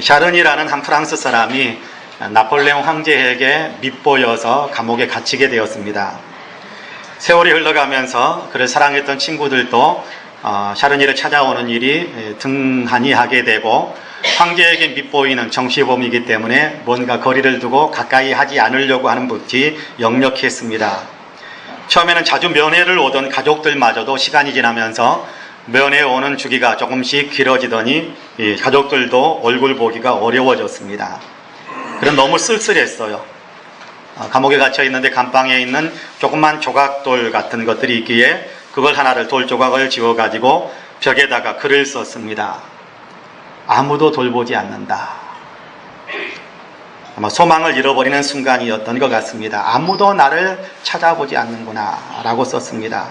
샤른이라는 한 프랑스 사람이 나폴레옹 황제에게 밉보여서 감옥에 갇히게 되었습니다. 세월이 흘러가면서 그를 사랑했던 친구들도 샤르니를 찾아오는 일이 등한히 하게 되고, 황제에게 밉보이는 정치범이기 때문에 뭔가 거리를 두고 가까이 하지 않으려고 하는 것이 역력했습니다. 처음에는 자주 면회를 오던 가족들마저도 시간이 지나면서 면회 오는 주기가 조금씩 길어지더니 가족들도 얼굴 보기가 어려워졌습니다. 그럼 너무 쓸쓸했어요. 감옥에 갇혀 있는데 감방에 있는 조그만 조각돌 같은 것들이 있기에 그걸 하나를 돌 조각을 지워 가지고 벽에다가 글을 썼습니다. 아무도 돌보지 않는다. 아마 소망을 잃어버리는 순간이었던 것 같습니다. 아무도 나를 찾아보지 않는구나 라고 썼습니다.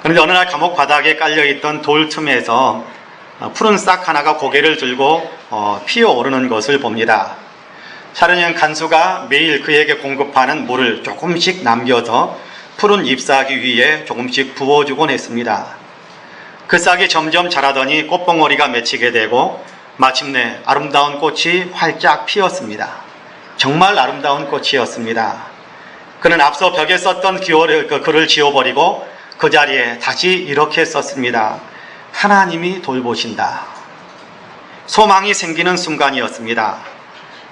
그런데 어느 날 감옥 바닥에 깔려있던 돌 틈에서 푸른 싹 하나가 고개를 들고 피어오르는 것을 봅니다. 샤르니는 간수가 매일 그에게 공급하는 물을 조금씩 남겨서 푸른 잎사귀 위에 조금씩 부어주곤 했습니다. 그 싹이 점점 자라더니 꽃봉오리가 맺히게 되고 마침내 아름다운 꽃이 활짝 피었습니다. 정말 아름다운 꽃이었습니다. 그는 앞서 벽에 썼던 글을 지워버리고 그 자리에 다시 이렇게 썼습니다. 하나님이 돌보신다. 소망이 생기는 순간이었습니다.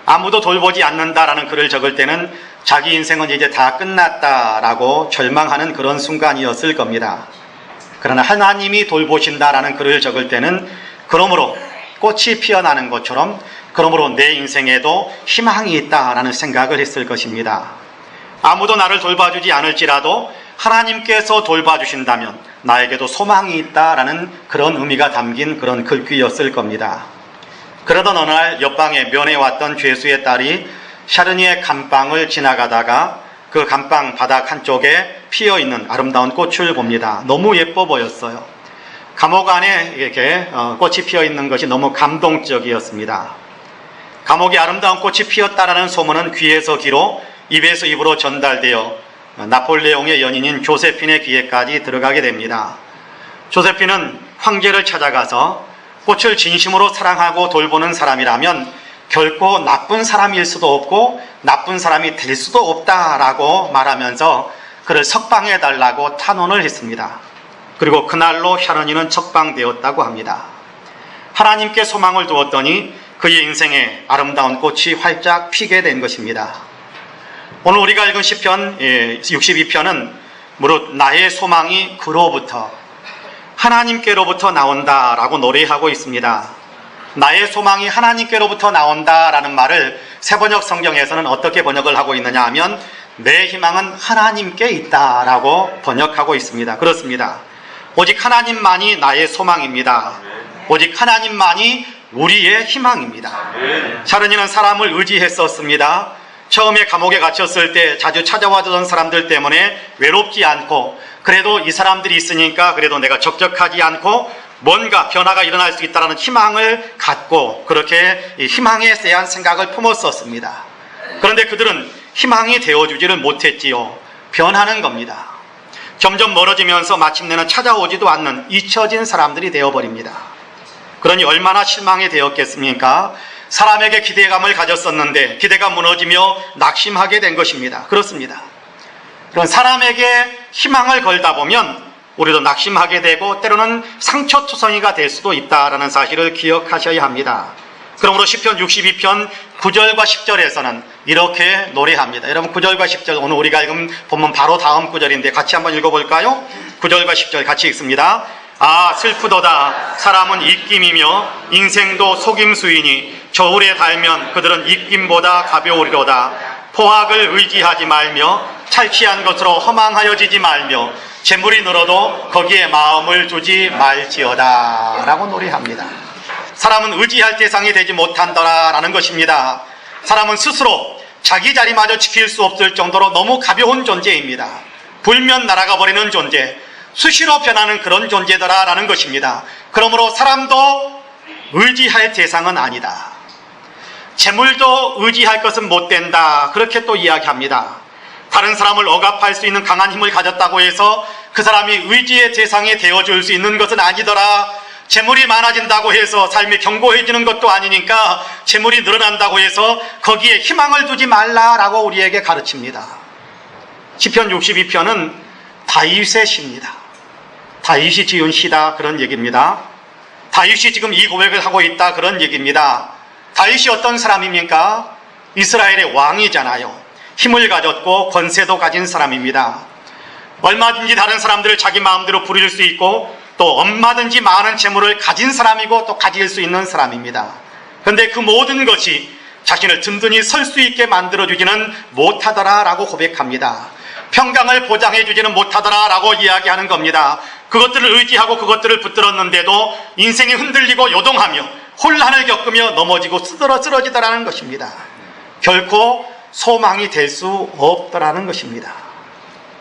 아무도 돌보지 않는다라는 글을 적을 때는 자기 인생은 이제 다 끝났다라고 절망하는 그런 순간이었을 겁니다. 그러나 하나님이 돌보신다라는 글을 적을 때는 그러므로 꽃이 피어나는 것처럼 그러므로 내 인생에도 희망이 있다라는 생각을 했을 것입니다. 아무도 나를 돌봐주지 않을지라도 하나님께서 돌봐주신다면 나에게도 소망이 있다라는 그런 의미가 담긴 그런 글귀였을 겁니다. 그러던 어느 날 옆방에 면회 왔던 죄수의 딸이 샤르니의 감방을 지나가다가 그 감방 바닥 한쪽에 피어있는 아름다운 꽃을 봅니다. 너무 예뻐 보였어요. 감옥 안에 이렇게 꽃이 피어있는 것이 너무 감동적이었습니다. 감옥에 아름다운 꽃이 피었다라는 소문은 귀에서 귀로 입에서 입으로 전달되어 나폴레옹의 연인인 조세핀의 귀에까지 들어가게 됩니다. 조세핀은 황제를 찾아가서 꽃을 진심으로 사랑하고 돌보는 사람이라면 결코 나쁜 사람일 수도 없고 나쁜 사람이 될 수도 없다라고 말하면서 그를 석방해달라고 탄원을 했습니다. 그리고 그날로 샤르니는 석방되었다고 합니다. 하나님께 소망을 두었더니 그의 인생에 아름다운 꽃이 활짝 피게 된 것입니다. 오늘 우리가 읽은 시편 62편은 무릇 나의 소망이 그로부터 하나님께로부터 나온다라고 노래하고 있습니다. 나의 소망이 하나님께로부터 나온다라는 말을 새번역 성경에서는 어떻게 번역을 하고 있느냐 하면 내 희망은 하나님께 있다라고 번역하고 있습니다. 그렇습니다. 오직 하나님만이 나의 소망입니다. 오직 하나님만이 우리의 희망입니다. 샤르니는 사람을 의지했었습니다. 처음에 감옥에 갇혔을 때 자주 찾아와주던 사람들 때문에 외롭지 않고 그래도 이 사람들이 있으니까 그래도 내가 적적하지 않고 뭔가 변화가 일어날 수 있다는 희망을 갖고 그렇게 희망에 대한 생각을 품었었습니다. 그런데 그들은 희망이 되어주지를 못했지요. 변하는 겁니다. 점점 멀어지면서 마침내는 찾아오지도 않는 잊혀진 사람들이 되어버립니다. 그러니 얼마나 실망이 되었겠습니까? 사람에게 기대감을 가졌었는데 기대가 무너지며 낙심하게 된 것입니다. 그렇습니다. 그런 사람에게 희망을 걸다 보면 우리도 낙심하게 되고 때로는 상처투성이가 될 수도 있다는 사실을 기억하셔야 합니다. 그러므로 시편 62편 9절과 10절에서는 이렇게 노래합니다. 여러분 9절과 10절 오늘 우리가 읽은 본문 바로 다음 구절인데 같이 한번 읽어볼까요? 9절과 10절 같이 읽습니다. 아 슬프도다 사람은 입김이며 인생도 속임수이니 저울에 달면 그들은 입김보다 가벼우리로다. 포악을 의지하지 말며 탈취한 것으로 허망하여지지 말며 재물이 늘어도 거기에 마음을 두지 말지어다 라고 노래합니다. 사람은 의지할 대상이 되지 못한다라는 것입니다. 사람은 스스로 자기 자리마저 지킬 수 없을 정도로 너무 가벼운 존재입니다. 불면 날아가 버리는 존재, 수시로 변하는 그런 존재더라라는 것입니다. 그러므로 사람도 의지할 대상은 아니다. 재물도 의지할 것은 못 된다. 그렇게 또 이야기합니다. 다른 사람을 억압할 수 있는 강한 힘을 가졌다고 해서 그 사람이 의지의 대상이 되어줄 수 있는 것은 아니더라. 재물이 많아진다고 해서 삶이 견고해지는 것도 아니니까 재물이 늘어난다고 해서 거기에 희망을 두지 말라라고 우리에게 가르칩니다. 시편 62편은 다윗의 시입니다. 다윗이 지은 시다 그런 얘기입니다. 다윗이 지금 이 고백을 하고 있다 그런 얘기입니다. 다윗이 어떤 사람입니까? 이스라엘의 왕이잖아요. 힘을 가졌고 권세도 가진 사람입니다. 얼마든지 다른 사람들을 자기 마음대로 부릴 수 있고 또 얼마든지 많은 재물을 가진 사람이고 또 가질 수 있는 사람입니다. 그런데 그 모든 것이 자신을 든든히 설 수 있게 만들어주지는 못하더라라고 고백합니다. 평강을 보장해주지는 못하더라라고 이야기하는 겁니다. 그것들을 의지하고 그것들을 붙들었는데도 인생이 흔들리고 요동하며 혼란을 겪으며 넘어지고 쓰러지더라는 것입니다. 결코 소망이 될 수 없더라는 것입니다.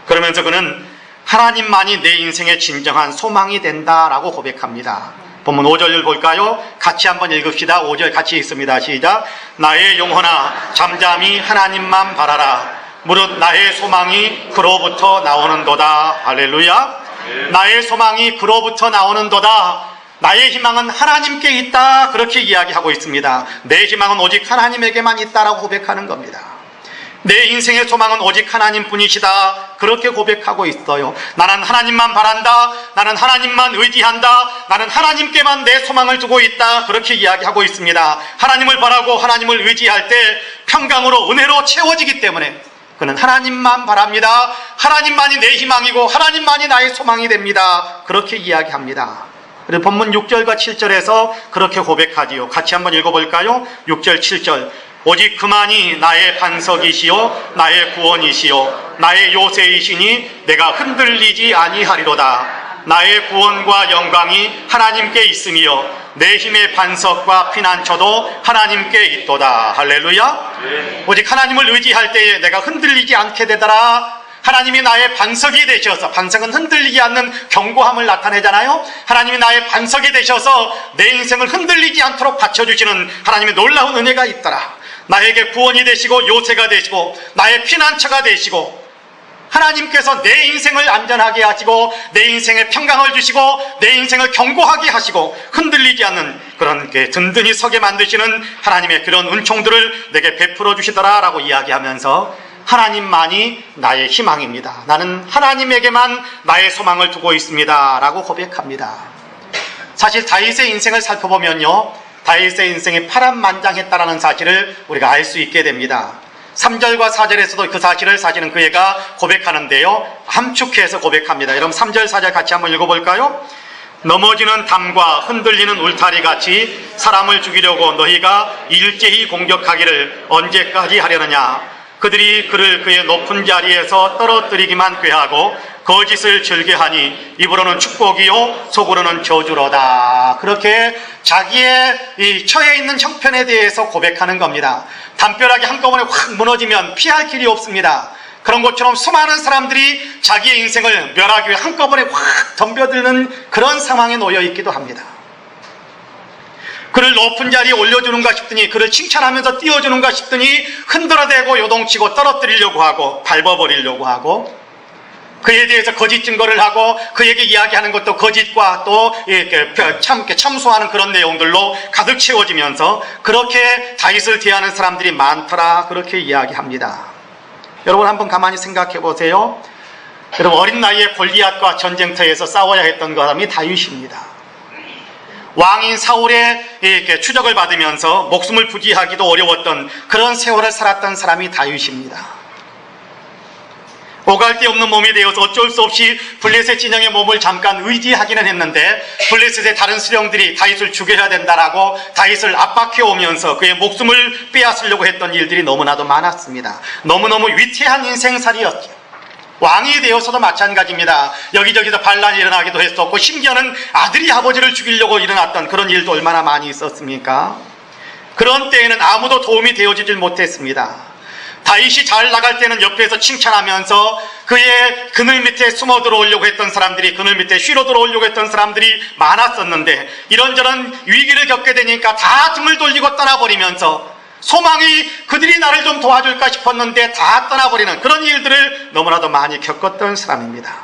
그러면서 그는 하나님만이 내 인생의 진정한 소망이 된다라고 고백합니다. 본문 5절을 볼까요? 같이 한번 읽읍시다. 5절 같이 읽습니다. 시작. 나의 영혼아 잠잠히 하나님만 바라라. 무릇 나의 소망이 그로부터 나오는도다. 할렐루야. 나의 소망이 그로부터 나오는도다. 나의 희망은 하나님께 있다. 그렇게 이야기하고 있습니다. 내 희망은 오직 하나님에게만 있다라고 고백하는 겁니다. 내 인생의 소망은 오직 하나님뿐이시다. 그렇게 고백하고 있어요. 나는 하나님만 바란다. 나는 하나님만 의지한다. 나는 하나님께만 내 소망을 두고 있다. 그렇게 이야기하고 있습니다. 하나님을 바라고 하나님을 의지할 때 평강으로 은혜로 채워지기 때문에 그는 하나님만 바랍니다. 하나님만이 내 희망이고 하나님만이 나의 소망이 됩니다. 그렇게 이야기합니다. 그래서 본문 6절과 7절에서 그렇게 고백하지요. 같이 한번 읽어볼까요? 6절 7절. 오직 그만이 나의 반석이시요 나의 구원이시요 나의 요새이시니 내가 흔들리지 아니하리로다. 나의 구원과 영광이 하나님께 있으며 내 힘의 반석과 피난처도 하나님께 있도다. 할렐루야. 오직 하나님을 의지할 때에 내가 흔들리지 않게 되더라. 하나님이 나의 반석이 되셔서, 반석은 흔들리지 않는 견고함을 나타내잖아요. 하나님이 나의 반석이 되셔서 내 인생을 흔들리지 않도록 받쳐주시는 하나님의 놀라운 은혜가 있더라. 나에게 구원이 되시고 요새가 되시고 나의 피난처가 되시고 하나님께서 내 인생을 안전하게 하시고 내 인생에 평강을 주시고 내 인생을 견고하게 하시고 흔들리지 않는 그런 든든히 서게 만드시는 하나님의 그런 은총들을 내게 베풀어 주시더라라고 이야기하면서 하나님만이 나의 희망입니다. 나는 하나님에게만 나의 소망을 두고 있습니다. 라고 고백합니다. 사실 다윗의 인생을 살펴보면요, 다윗의 인생이 파란만장했다라는 사실을 우리가 알 수 있게 됩니다. 3절과 4절에서도 그 사실을 사실은 그 애가 고백하는데요, 함축해서 고백합니다. 여러분 3절 4절 같이 한번 읽어볼까요? 넘어지는 담과 흔들리는 울타리 같이 사람을 죽이려고 너희가 일제히 공격하기를 언제까지 하려느냐. 그들이 그를 그의 높은 자리에서 떨어뜨리기만 꾀하고 거짓을 즐겨하니 입으로는 축복이요 속으로는 저주로다. 그렇게 자기의 이 처해 있는 형편에 대해서 고백하는 겁니다. 담벼락이 한꺼번에 확 무너지면 피할 길이 없습니다. 그런 것처럼 수많은 사람들이 자기의 인생을 멸하기 위해 한꺼번에 확 덤벼드는 그런 상황에 놓여 있기도 합니다. 그를 높은 자리에 올려주는가 싶더니, 그를 칭찬하면서 띄워주는가 싶더니 흔들어대고 요동치고 떨어뜨리려고 하고 밟아버리려고 하고, 그에 대해서 거짓 증거를 하고 그에게 이야기하는 것도 거짓과 또 이렇게 참소하는 그런 내용들로 가득 채워지면서 그렇게 다윗을 대하는 사람들이 많더라. 그렇게 이야기합니다. 여러분 한번 가만히 생각해 보세요. 여러분 어린 나이에 골리앗과 전쟁터에서 싸워야 했던 사람이 다윗입니다. 왕인 사울의 이렇게 추적을 받으면서 목숨을 부지하기도 어려웠던 그런 세월을 살았던 사람이 다윗입니다. 오갈 데 없는 몸이 되어서 어쩔 수 없이 블레셋 진영의 몸을 잠깐 의지하기는 했는데 블레셋의 다른 수령들이 다윗을 죽여야 된다라고 다윗을 압박해 오면서 그의 목숨을 빼앗으려고 했던 일들이 너무나도 많았습니다. 너무너무 위태한 인생살이었죠. 왕이 되어서도 마찬가지입니다. 여기저기서 반란이 일어나기도 했었고 심지어는 아들이 아버지를 죽이려고 일어났던 그런 일도 얼마나 많이 있었습니까? 그런 때에는 아무도 도움이 되어주질 못했습니다. 다윗이 잘 나갈 때는 옆에서 칭찬하면서 그의 그늘 밑에 숨어 들어오려고 했던 사람들이, 그늘 밑에 쉬러 들어오려고 했던 사람들이 많았었는데 이런저런 위기를 겪게 되니까 다 등을 돌리고 떠나버리면서 소망이 그들이 나를 좀 도와줄까 싶었는데 다 떠나버리는 그런 일들을 너무나도 많이 겪었던 사람입니다.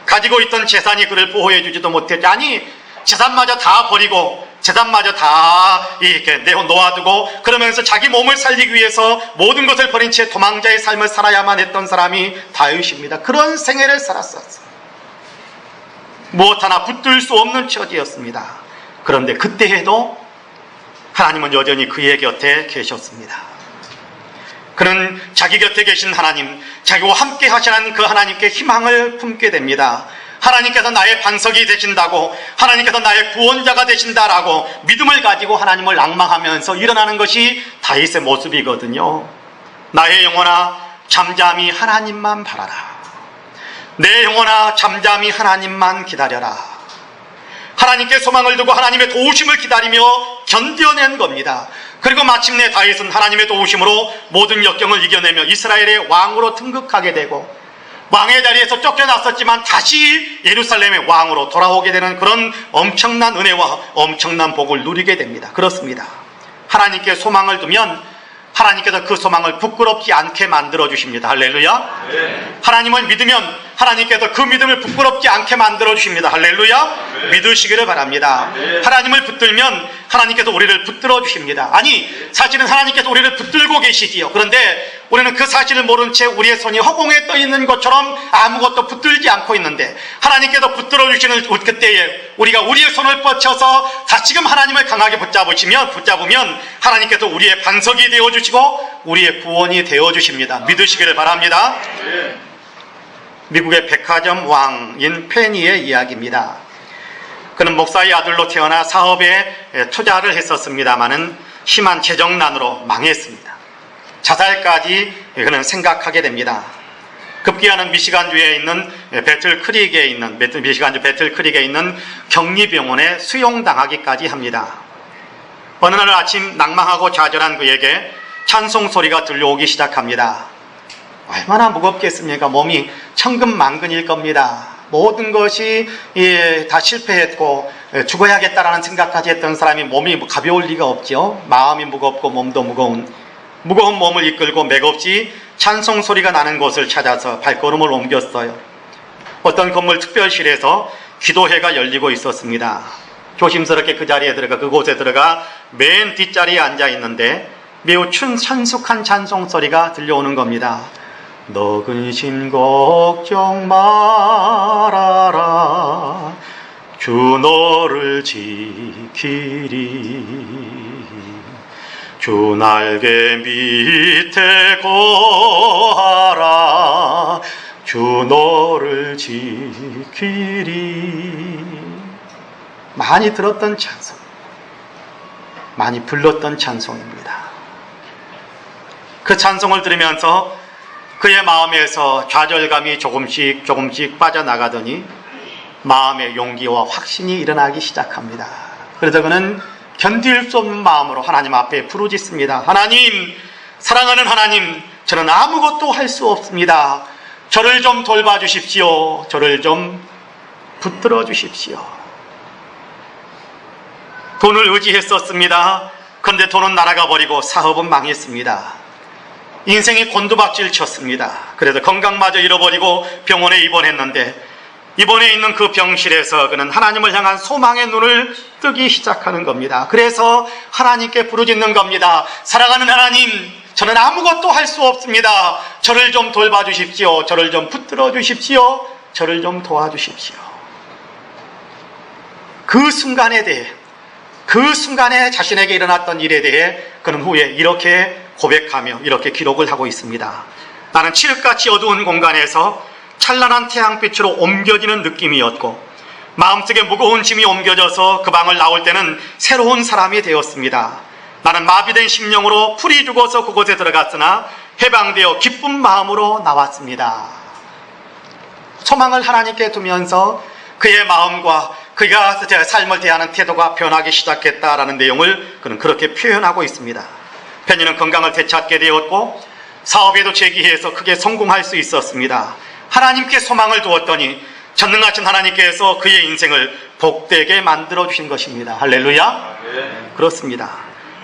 가지고 있던 재산이 그를 보호해주지도 못했지. 아니 재산마저 다 버리고 재산마저 다 이렇게 놓아두고 그러면서 자기 몸을 살리기 위해서 모든 것을 버린 채 도망자의 삶을 살아야만 했던 사람이 다윗입니다. 그런 생애를 살았었어요. 무엇 하나 붙들 수 없는 처지였습니다. 그런데 그때에도 하나님은 여전히 그의 곁에 계셨습니다. 그는 자기 곁에 계신 하나님, 자기와 함께 하시는 그 하나님께 희망을 품게 됩니다. 하나님께서 나의 반석이 되신다고, 하나님께서 나의 구원자가 되신다라고 믿음을 가지고 하나님을 앙망하면서 일어나는 것이 다윗의 모습이거든요. 나의 영혼아 잠잠히 하나님만 바라라. 내 영혼아 잠잠히 하나님만 기다려라. 하나님께 소망을 두고 하나님의 도우심을 기다리며 견뎌낸 겁니다. 그리고 마침내 다윗은 하나님의 도우심으로 모든 역경을 이겨내며 이스라엘의 왕으로 등극하게 되고 왕의 자리에서 쫓겨났었지만 다시 예루살렘의 왕으로 돌아오게 되는 그런 엄청난 은혜와 엄청난 복을 누리게 됩니다. 그렇습니다. 하나님께 소망을 두면 하나님께서 그 소망을 부끄럽지 않게 만들어 주십니다. 할렐루야. 네. 하나님을 믿으면 하나님께서 그 믿음을 부끄럽지 않게 만들어 주십니다. 할렐루야. 네. 믿으시기를 바랍니다. 네. 하나님을 붙들면 하나님께서 우리를 붙들어 주십니다. 아니 사실은 하나님께서 우리를 붙들고 계시지요. 그런데 우리는 그 사실을 모른 채 우리의 손이 허공에 떠 있는 것처럼 아무것도 붙들지 않고 있는데 하나님께서 붙들어 주시는 그때에 우리가 우리의 손을 뻗쳐서 다시금 하나님을 강하게 붙잡으면 하나님께서 우리의 반석이 되어주시고 우리의 구원이 되어주십니다. 믿으시기를 바랍니다. 미국의 백화점 왕인 페니의 이야기입니다. 그는 목사의 아들로 태어나 사업에 투자를 했었습니다마는 심한 재정난으로 망했습니다. 자살까지 그는 생각하게 됩니다. 급기야는 미시간주에 있는 미시간주 배틀크릭에 있는 격리병원에 수용당하기까지 합니다. 어느 날 아침 낭망하고 좌절한 그에게 찬송 소리가 들려오기 시작합니다. 얼마나 무겁겠습니까? 몸이 천근만근일 겁니다. 모든 것이 다 실패했고 죽어야겠다라는 생각까지 했던 사람이 몸이 가벼울 리가 없죠. 마음이 무겁고 몸도 무거운 몸을 이끌고 맥없이 찬송 소리가 나는 곳을 찾아서 발걸음을 옮겼어요. 어떤 건물 특별실에서 기도회가 열리고 있었습니다. 조심스럽게 그곳에 들어가 맨 뒷자리에 앉아 있는데 매우 친숙한 찬송 소리가 들려오는 겁니다. 너 근심 걱정 말아라 주 너를 지키리 주 날개 밑에 거하라 주 너를 지키리. 많이 들었던 찬송, 많이 불렀던 찬송입니다. 그 찬송을 들으면서 그의 마음에서 좌절감이 조금씩 빠져나가더니 마음의 용기와 확신이 일어나기 시작합니다. 그래서 그는 견딜 수 없는 마음으로 하나님 앞에 부르짖습니다. 하나님, 사랑하는 하나님, 저는 아무것도 할 수 없습니다. 저를 좀 돌봐주십시오. 저를 좀 붙들어 주십시오. 돈을 의지했었습니다. 그런데 돈은 날아가 버리고 사업은 망했습니다. 인생이 곤두박질 쳤습니다. 그래서 건강마저 잃어버리고 병원에 입원했는데 입원해 있는 그 병실에서 그는 하나님을 향한 소망의 눈을 뜨기 시작하는 겁니다. 그래서 하나님께 부르짖는 겁니다. 사랑하는 하나님, 저는 아무것도 할 수 없습니다. 저를 좀 돌봐주십시오. 저를 좀 붙들어 주십시오. 저를 좀 도와주십시오. 그 순간에 자신에게 일어났던 일에 대해 그는 후에 이렇게 고백하며 이렇게 기록을 하고 있습니다. 나는 칠흑같이 어두운 공간에서 찬란한 태양빛으로 옮겨지는 느낌이었고 마음속에 무거운 짐이 옮겨져서 그 방을 나올 때는 새로운 사람이 되었습니다. 나는 마비된 심령으로 풀이 죽어서 그곳에 들어갔으나 해방되어 기쁜 마음으로 나왔습니다. 소망을 하나님께 두면서 그의 마음과 그가 삶을 대하는 태도가 변하기 시작했다라는 내용을 그는 그렇게 표현하고 있습니다. 페니는 건강을 되찾게 되었고 사업에도 재기해서 크게 성공할 수 있었습니다. 하나님께 소망을 두었더니 전능하신 하나님께서 그의 인생을 복되게 만들어 주신 것입니다. 할렐루야. 네. 그렇습니다.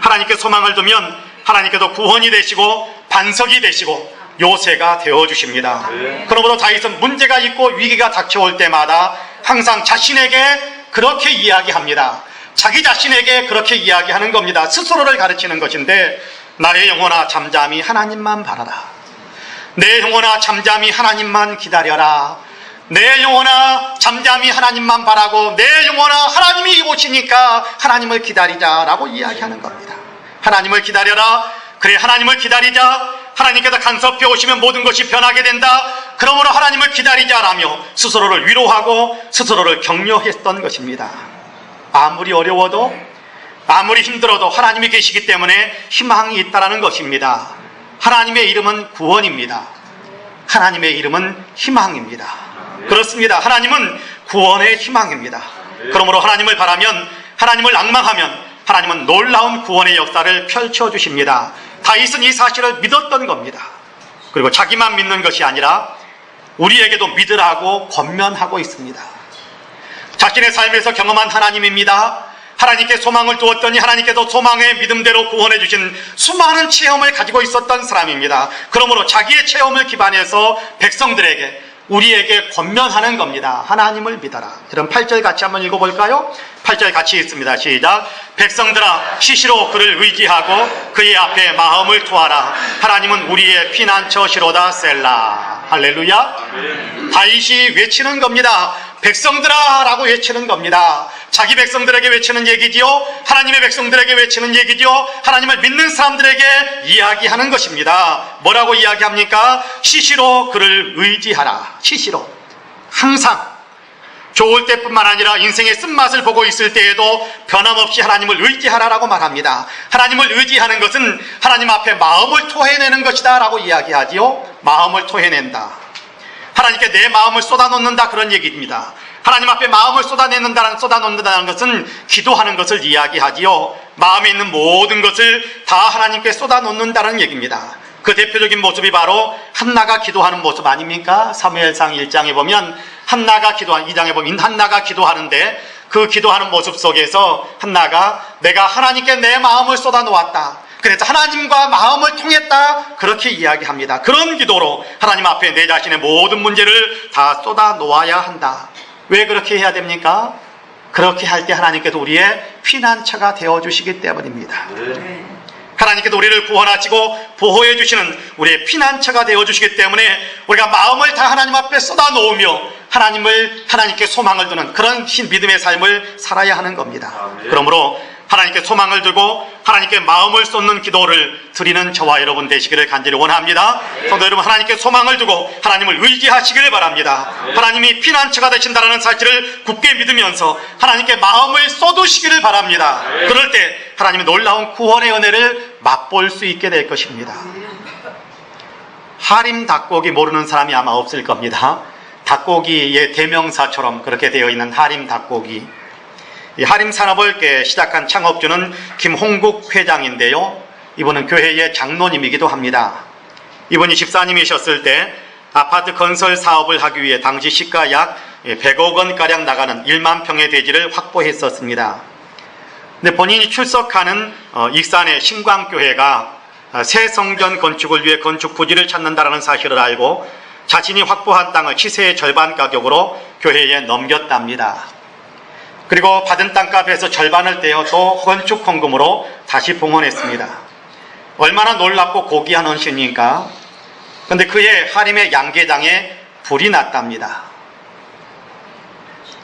하나님께 소망을 두면 하나님께서 구원이 되시고 반석이 되시고 요새가 되어 주십니다. 네. 그러므로 다윗은 문제가 있고 위기가 닥쳐올 때마다 항상 자신에게 그렇게 이야기합니다. 자기 자신에게 그렇게 이야기하는 겁니다. 스스로를 가르치는 것인데, 나의 영혼아 잠잠히 하나님만 바라라. 내 영혼아 잠잠히 하나님만 기다려라. 내 영혼아 잠잠히 하나님만 바라고, 내 영혼아 하나님이 오시니까 하나님을 기다리자라고 이야기하는 겁니다. 하나님을 기다려라. 그래, 하나님을 기다리자. 하나님께서 간섭해 오시면 모든 것이 변하게 된다. 그러므로 하나님을 기다리자라며 스스로를 위로하고 스스로를 격려했던 것입니다. 아무리 어려워도, 아무리 힘들어도 하나님이 계시기 때문에 희망이 있다는 것입니다. 하나님의 이름은 구원입니다. 하나님의 이름은 희망입니다. 그렇습니다. 하나님은 구원의 희망입니다. 그러므로 하나님을 바라면, 하나님을 앙망하면 하나님은 놀라운 구원의 역사를 펼쳐주십니다. 다윗은 이 사실을 믿었던 겁니다. 그리고 자기만 믿는 것이 아니라 우리에게도 믿으라고 권면하고 있습니다. 자신의 삶에서 경험한 하나님입니다. 하나님께 소망을 두었더니 하나님께서 소망의 믿음대로 구원해 주신 수많은 체험을 가지고 있었던 사람입니다. 그러므로 자기의 체험을 기반해서 백성들에게, 우리에게 권면하는 겁니다. 하나님을 믿어라. 그럼 8절 같이 한번 읽어볼까요? 8절 같이 읽습니다. 시작. 백성들아 시시로 그를 의지하고 그의 앞에 마음을 토하라. 하나님은 우리의 피난처시로다. 셀라. 할렐루야. 다윗이 외치는 겁니다. 백성들아 라고 외치는 겁니다. 자기 백성들에게 외치는 얘기지요. 하나님의 백성들에게 외치는 얘기지요. 하나님을 믿는 사람들에게 이야기하는 것입니다. 뭐라고 이야기합니까? 시시로 그를 의지하라. 시시로, 항상 좋을 때뿐만 아니라 인생의 쓴맛을 보고 있을 때에도 변함없이 하나님을 의지하라라고 말합니다. 하나님을 의지하는 것은 하나님 앞에 마음을 토해내는 것이다 라고 이야기하지요. 마음을 토해낸다, 하나님께 내 마음을 쏟아놓는다, 그런 얘기입니다. 하나님 앞에 마음을 쏟아놓는다는 것은 기도하는 것을 이야기하지요. 마음에 있는 모든 것을 다 하나님께 쏟아놓는다는 얘기입니다. 그 대표적인 모습이 바로 한나가 기도하는 모습 아닙니까? 사무엘상 1장에 보면 한나가 기도한, 2장에 보면 한나가 기도하는데, 그 기도하는 모습 속에서 한나가 내가 하나님께 내 마음을 쏟아놓았다, 그래서 하나님과 마음을 통했다, 그렇게 이야기합니다. 그런 기도로 하나님 앞에 내 자신의 모든 문제를 다 쏟아 놓아야 한다. 왜 그렇게 해야 됩니까? 그렇게 할 때 하나님께서 우리의 피난처가 되어주시기 때문입니다. 하나님께서 우리를 구원하시고 보호해 주시는 우리의 피난처가 되어주시기 때문에 우리가 마음을 다 하나님 앞에 쏟아 놓으며 하나님께 소망을 두는 그런 믿음의 삶을 살아야 하는 겁니다. 그러므로 하나님께 소망을 두고 하나님께 마음을 쏟는 기도를 드리는 저와 여러분 되시기를 간절히 원합니다. 성도 여러분, 하나님께 소망을 두고 하나님을 의지하시기를 바랍니다. 하나님이 피난처가 되신다는 사실을 굳게 믿으면서 하나님께 마음을 쏟으시기를 바랍니다. 그럴 때 하나님의 놀라운 구원의 은혜를 맛볼 수 있게 될 것입니다. 하림 닭고기 모르는 사람이 아마 없을 겁니다. 닭고기의 대명사처럼 그렇게 되어 있는 하림 닭고기. 이 하림 산업을 시작한 창업주는 김홍국 회장인데요, 이분은 교회의 장로님이기도 합니다. 이분이 집사님이셨을 때 아파트 건설 사업을 하기 위해 당시 시가 약 100억 원가량 나가는 1만 평의 대지를 확보했었습니다. 근데 본인이 출석하는 익산의 신광교회가 새 성전 건축을 위해 건축 부지를 찾는다는 사실을 알고 자신이 확보한 땅을 시세의 절반 가격으로 교회에 넘겼답니다. 그리고 받은 땅값에서 절반을 떼어 또 건축 헌금으로 다시 봉헌했습니다. 얼마나 놀랍고 고귀한 헌신입니까? 그런데 그의 하림의 양계장에 불이 났답니다.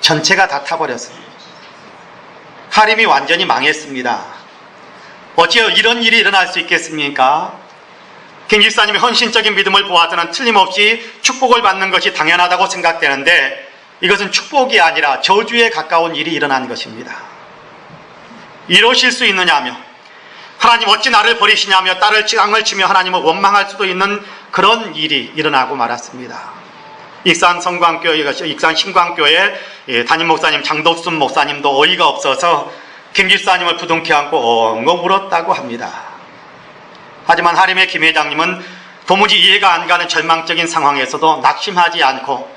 전체가 다 타버렸습니다. 하림이 완전히 망했습니다. 어찌 이런 일이 일어날 수 있겠습니까? 김 집사님의 헌신적인 믿음을 보아서는 틀림없이 축복을 받는 것이 당연하다고 생각되는데, 이것은 축복이 아니라 저주에 가까운 일이 일어난 것입니다. 이러실 수 있느냐며, 하나님 어찌 나를 버리시냐며 딸을 짱을 치며 하나님을 원망할 수도 있는 그런 일이 일어나고 말았습니다. 익산 신광교회 담임 목사님 장덕순 목사님도 어이가 없어서 김 집사님을 부둥켜 안고 엉엉 울었다고 합니다. 하지만 하림의 김 회장님은 도무지 이해가 안 가는 절망적인 상황에서도 낙심하지 않고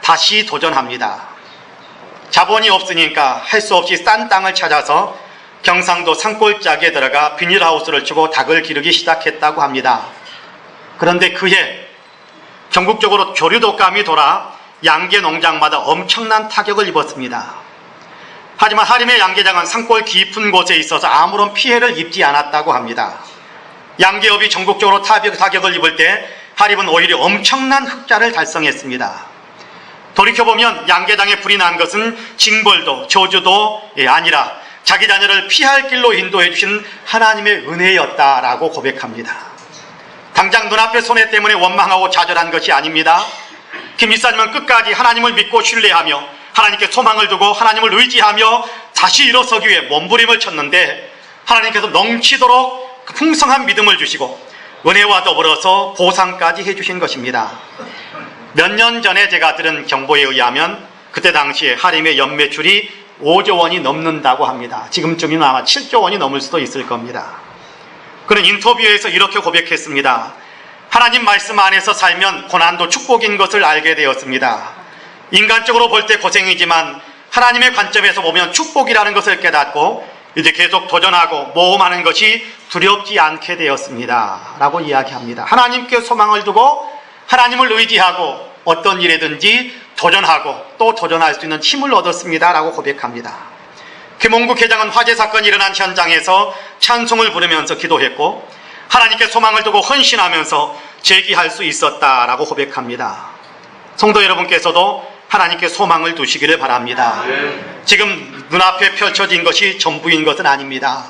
다시 도전합니다. 자본이 없으니까 할 수 없이 싼 땅을 찾아서 경상도 산골짜기에 들어가 비닐하우스를 치고 닭을 기르기 시작했다고 합니다. 그런데 그해 전국적으로 교류독감이 돌아 양계 농장마다 엄청난 타격을 입었습니다. 하지만 하림의 양계장은 산골 깊은 곳에 있어서 아무런 피해를 입지 않았다고 합니다. 양계업이 전국적으로 타격을 입을 때 하림은 오히려 엄청난 흑자를 달성했습니다. 돌이켜보면 양계장에 불이 난 것은 징벌도 저주도 아니라 자기 자녀를 피할 길로 인도해 주신 하나님의 은혜였다라고 고백합니다. 당장 눈앞의 손해 때문에 원망하고 좌절한 것이 아닙니다. 김 이사님은 끝까지 하나님을 믿고 신뢰하며 하나님께 소망을 두고 하나님을 의지하며 다시 일어서기 위해 몸부림을 쳤는데 하나님께서 넘치도록 풍성한 믿음을 주시고 은혜와 더불어서 보상까지 해주신 것입니다. 몇 년 전에 제가 들은 경보에 의하면 그때 당시에 하림의 연매출이 5조 원이 넘는다고 합니다. 지금쯤이면 아마 7조 원이 넘을 수도 있을 겁니다. 그는 인터뷰에서 이렇게 고백했습니다. 하나님 말씀 안에서 살면 고난도 축복인 것을 알게 되었습니다. 인간적으로 볼 때 고생이지만 하나님의 관점에서 보면 축복이라는 것을 깨닫고 이제 계속 도전하고 모험하는 것이 두렵지 않게 되었습니다. 라고 이야기합니다. 하나님께 소망을 두고 하나님을 의지하고 어떤 일에든지 도전하고 또 도전할 수 있는 힘을 얻었습니다. 라고 고백합니다. 김홍국 회장은 화재 사건이 일어난 현장에서 찬송을 부르면서 기도했고 하나님께 소망을 두고 헌신하면서 재기할 수 있었다라고 고백합니다. 성도 여러분께서도 하나님께 소망을 두시기를 바랍니다. 지금 눈앞에 펼쳐진 것이 전부인 것은 아닙니다.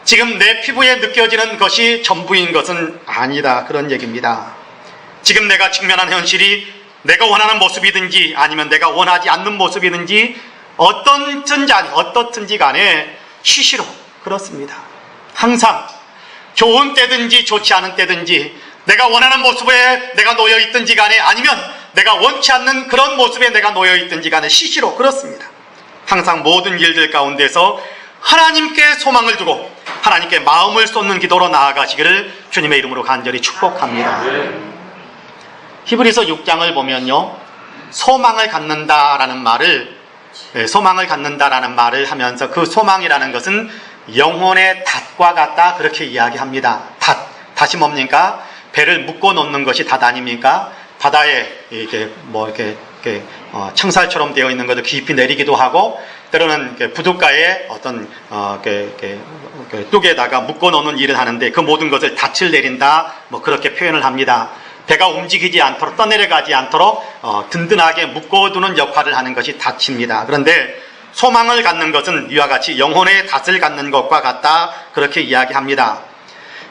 지금 내 피부에 느껴지는 것이 전부인 것은 아니다, 그런 얘기입니다. 지금 내가 직면한 현실이 내가 원하는 모습이든지 아니면 내가 원하지 않는 모습이든지 어떻든지 간에 시시로 그렇습니다. 항상 좋은 때든지 좋지 않은 때든지 내가 원하는 모습에 내가 놓여 있든지 간에 아니면 내가 원치 않는 그런 모습에 내가 놓여 있든지 간에 시시로 그렇습니다. 항상 모든 일들 가운데서 하나님께 소망을 두고 하나님께 마음을 쏟는 기도로 나아가시기를 주님의 이름으로 간절히 축복합니다. 히브리서 6장을 보면요, 소망을 갖는다라는 말을 하면서 그 소망이라는 것은 영혼의 닷과 같다, 그렇게 이야기합니다. 닷이 뭡니까? 배를 묶어 놓는 것이 닷 아닙니까? 바다에 청살처럼 되어 있는 것을 깊이 내리기도 하고, 때로는 부둣가에 어떤 뚝에다가 묶어 놓는 일을 하는데 그 모든 것을 닷을 내린다, 그렇게 표현을 합니다. 배가 움직이지 않도록, 떠내려가지 않도록 든든하게 묶어두는 역할을 하는 것이 닷입니다. 그런데 소망을 갖는 것은 이와 같이 영혼의 닷을 갖는 것과 같다, 그렇게 이야기합니다.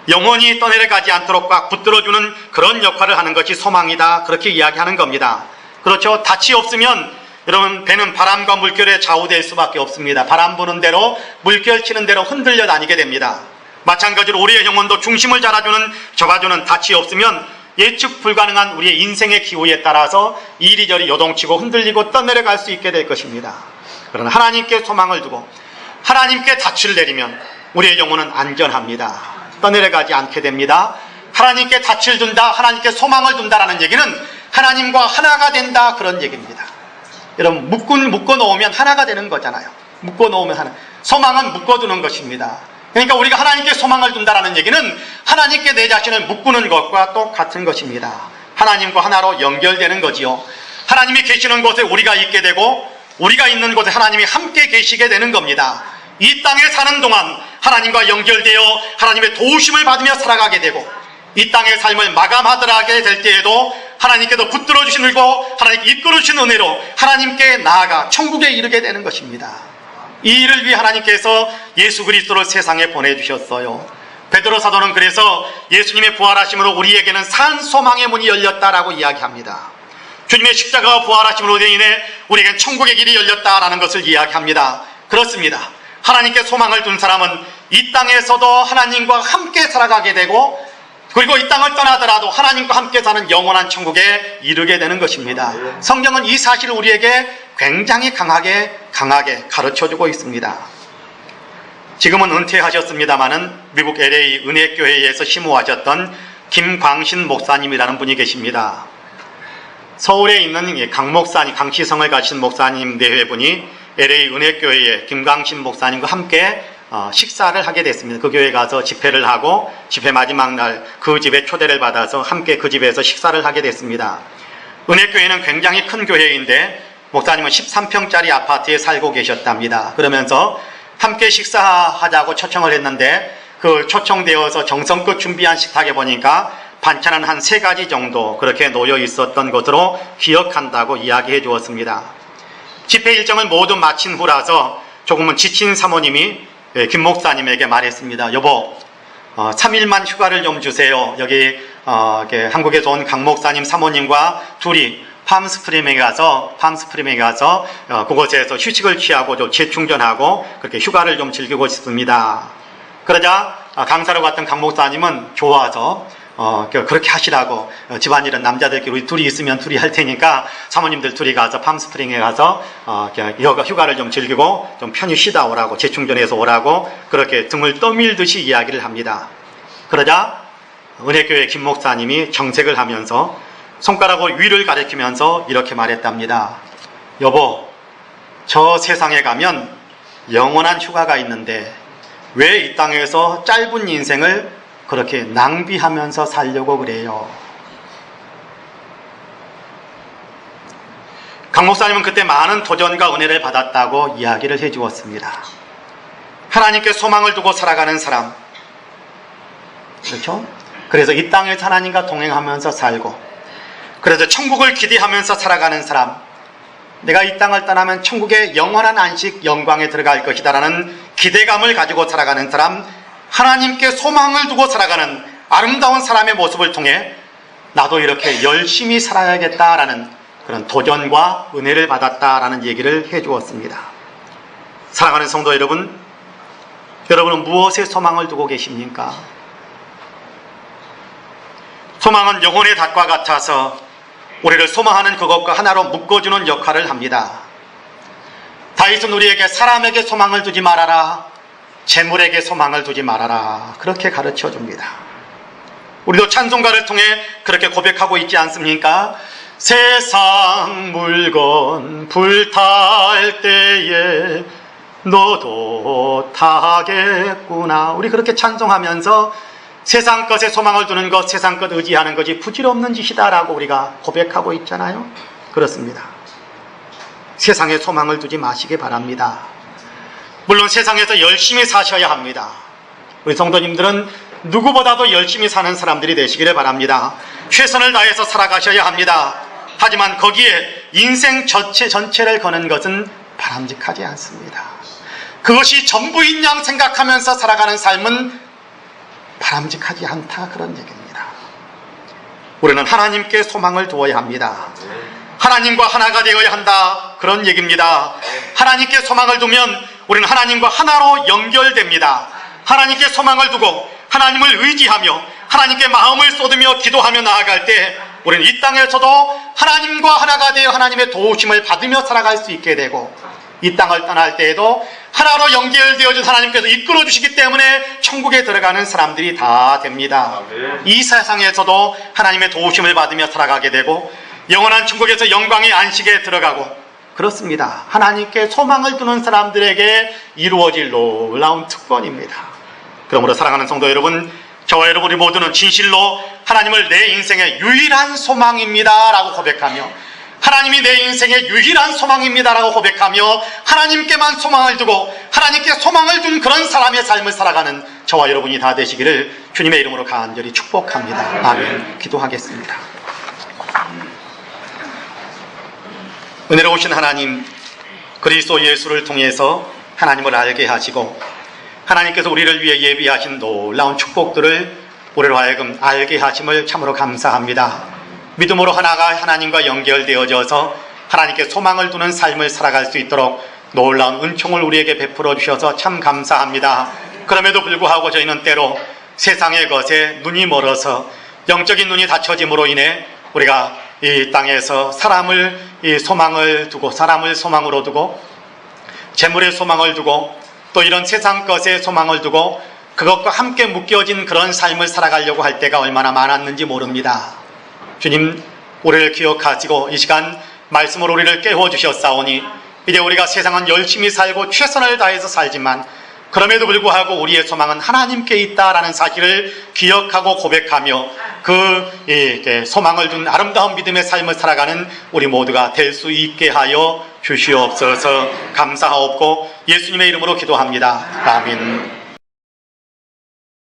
영혼이 떠내려가지 않도록 꽉 붙들어주는 그런 역할을 하는 것이 소망이다, 그렇게 이야기하는 겁니다. 그렇죠? 닷이 없으면 여러분, 배는 바람과 물결에 좌우될 수밖에 없습니다. 바람 부는 대로, 물결 치는 대로 흔들려 다니게 됩니다. 마찬가지로 우리의 영혼도 중심을 잡아주는 닷이 없으면 예측 불가능한 우리의 인생의 기후에 따라서 이리저리 요동치고 흔들리고 떠내려갈 수 있게 될 것입니다. 그러나 하나님께 소망을 두고 하나님께 닻을 내리면 우리의 영혼은 안전합니다. 떠내려가지 않게 됩니다. 하나님께 닻을 둔다, 하나님께 소망을 둔다라는 얘기는 하나님과 하나가 된다, 그런 얘기입니다. 여러분, 묶어 놓으면 하나가 되는 거잖아요. 묶어 놓으면 하나. 소망은 묶어두는 것입니다. 그러니까 우리가 하나님께 소망을 둔다라는 얘기는 하나님께 내 자신을 묶는 것과 똑같은 것입니다. 하나님과 하나로 연결되는 거지요. 하나님이 계시는 곳에 우리가 있게 되고 우리가 있는 곳에 하나님이 함께 계시게 되는 겁니다. 이 땅에 사는 동안 하나님과 연결되어 하나님의 도우심을 받으며 살아가게 되고 이 땅의 삶을 마감하더라게 될 때에도 하나님께서 붙들어 주시고 하나님께 이끌어 주신 은혜로 하나님께 나아가 천국에 이르게 되는 것입니다. 이 일을 위해 하나님께서 예수 그리스도를 세상에 보내주셨어요. 베드로 사도는 그래서 예수님의 부활하심으로 우리에게는 산 소망의 문이 열렸다라고 이야기합니다. 주님의 십자가와 부활하심으로 인해 우리에겐 천국의 길이 열렸다라는 것을 이야기합니다. 그렇습니다. 하나님께 소망을 둔 사람은 이 땅에서도 하나님과 함께 살아가게 되고 그리고 이 땅을 떠나더라도 하나님과 함께 사는 영원한 천국에 이르게 되는 것입니다. 성경은 이 사실을 우리에게 굉장히 강하게 가르쳐주고 있습니다. 지금은 은퇴하셨습니다마는 미국 LA 은혜교회에서 심호하셨던 김광신 목사님이라는 분이 계십니다. 서울에 있는 강시성을 가신 목사님 내외분이 LA 은혜교회에 김광신 목사님과 함께 식사를 하게 됐습니다. 그 교회에 가서 집회를 하고 집회 마지막 날 그 집에 초대를 받아서 함께 그 집에서 식사를 하게 됐습니다. 은혜교회는 굉장히 큰 교회인데 목사님은 13평짜리 아파트에 살고 계셨답니다. 그러면서 함께 식사하자고 초청을 했는데 그 초청되어서 정성껏 준비한 식탁에 보니까 반찬은 한 3가지 정도 그렇게 놓여 있었던 것으로 기억한다고 이야기해 주었습니다. 집회 일정을 모두 마친 후라서 조금은 지친 사모님이 김 목사님에게 말했습니다. 여보, 3일만 휴가를 좀 주세요. 여기 한국에서 온 강 목사님 사모님과 둘이 팜스프링에 가서 그곳에서 휴식을 취하고 좀 재충전하고 그렇게 휴가를 좀 즐기고 싶습니다. 그러자 강사로 갔던 강 목사님은 좋아서 그렇게 하시라고, 집안일은 남자들끼리 우리 둘이 있으면 둘이 할 테니까 사모님들 둘이 가서 팜스프링에 가서 휴가를 좀 즐기고 좀 편히 쉬다 오라고, 재충전해서 오라고 그렇게 등을 떠밀듯이 이야기를 합니다. 그러자 은혜교회 김 목사님이 정색을 하면서 손가락으로 위를 가리키면서 이렇게 말했답니다. 여보, 저 세상에 가면 영원한 휴가가 있는데 왜 이 땅에서 짧은 인생을 그렇게 낭비하면서 살려고 그래요? 강 목사님은 그때 많은 도전과 은혜를 받았다고 이야기를 해 주었습니다. 하나님께 소망을 두고 살아가는 사람, 그렇죠? 그래서 이 땅에서 하나님과 동행하면서 살고, 그래서 천국을 기대하면서 살아가는 사람, 내가 이 땅을 떠나면 천국의 영원한 안식 영광에 들어갈 것이다라는 기대감을 가지고 살아가는 사람, 하나님께 소망을 두고 살아가는 아름다운 사람의 모습을 통해 나도 이렇게 열심히 살아야겠다라는 그런 도전과 은혜를 받았다라는 얘기를 해 주었습니다. 사랑하는 성도 여러분, 여러분은 무엇에 소망을 두고 계십니까? 소망은 영혼의 닷과 같아서 우리를 소망하는 그것과 하나로 묶어주는 역할을 합니다. 다윗은 우리에게 사람에게 소망을 두지 말아라, 재물에게 소망을 두지 말아라, 그렇게 가르쳐 줍니다. 우리도 찬송가를 통해 그렇게 고백하고 있지 않습니까? 세상 물건 불탈 때에 너도 타겠구나. 우리 그렇게 찬송하면서 세상 것에 소망을 두는 것, 세상 것 의지하는 것이 부질없는 짓이다라고 우리가 고백하고 있잖아요. 그렇습니다. 세상에 소망을 두지 마시기 바랍니다. 물론 세상에서 열심히 사셔야 합니다. 우리 성도님들은 누구보다도 열심히 사는 사람들이 되시기를 바랍니다. 최선을 다해서 살아가셔야 합니다. 하지만 거기에 인생 전체를 거는 것은 바람직하지 않습니다. 그것이 전부인 양 생각하면서 살아가는 삶은 바람직하지 않다, 그런 얘기입니다. 우리는 하나님께 소망을 두어야 합니다. 하나님과 하나가 되어야 한다, 그런 얘기입니다. 하나님께 소망을 두면 우리는 하나님과 하나로 연결됩니다. 하나님께 소망을 두고 하나님을 의지하며 하나님께 마음을 쏟으며 기도하며 나아갈 때 우리는 이 땅에서도 하나님과 하나가 되어 하나님의 도우심을 받으며 살아갈 수 있게 되고, 이 땅을 떠날 때에도 하나로 연결되어진 하나님께서 이끌어 주시기 때문에 천국에 들어가는 사람들이 다 됩니다. 이 세상에서도 하나님의 도우심을 받으며 살아가게 되고 영원한 천국에서 영광의 안식에 들어가고, 그렇습니다. 하나님께 소망을 두는 사람들에게 이루어질 놀라운 특권입니다. 그러므로 사랑하는 성도 여러분, 저와 여러분이 모두는 진실로 하나님을 내 인생의 유일한 소망입니다 라고 고백하며, 하나님이 내 인생의 유일한 소망입니다라고 고백하며 하나님께만 소망을 두고 하나님께 소망을 둔 그런 사람의 삶을 살아가는 저와 여러분이 다 되시기를 주님의 이름으로 간절히 축복합니다. 아멘. 기도하겠습니다. 은혜로우신 하나님, 그리스도 예수를 통해서 하나님을 알게 하시고 하나님께서 우리를 위해 예비하신 놀라운 축복들을 우리로 하여금 알게 하심을 참으로 감사합니다. 믿음으로 하나가 하나님과 연결되어져서 하나님께 소망을 두는 삶을 살아갈 수 있도록 놀라운 은총을 우리에게 베풀어 주셔서 참 감사합니다. 그럼에도 불구하고 저희는 때로 세상의 것에 눈이 멀어서 영적인 눈이 닫혀짐으로 인해 우리가 이 땅에서 사람을 소망을 두고, 사람을 소망으로 두고, 재물의 소망을 두고, 또 이런 세상 것에 소망을 두고 그것과 함께 묶여진 그런 삶을 살아가려고 할 때가 얼마나 많았는지 모릅니다. 주님, 우리를 기억하시고 이 시간 말씀으로 우리를 깨워주셨사오니 이제 우리가 세상은 열심히 살고 최선을 다해서 살지만 그럼에도 불구하고 우리의 소망은 하나님께 있다라는 사실을 기억하고 고백하며 소망을 둔 아름다운 믿음의 삶을 살아가는 우리 모두가 될 수 있게 하여 주시옵소서. 감사하옵고 예수님의 이름으로 기도합니다. 아멘.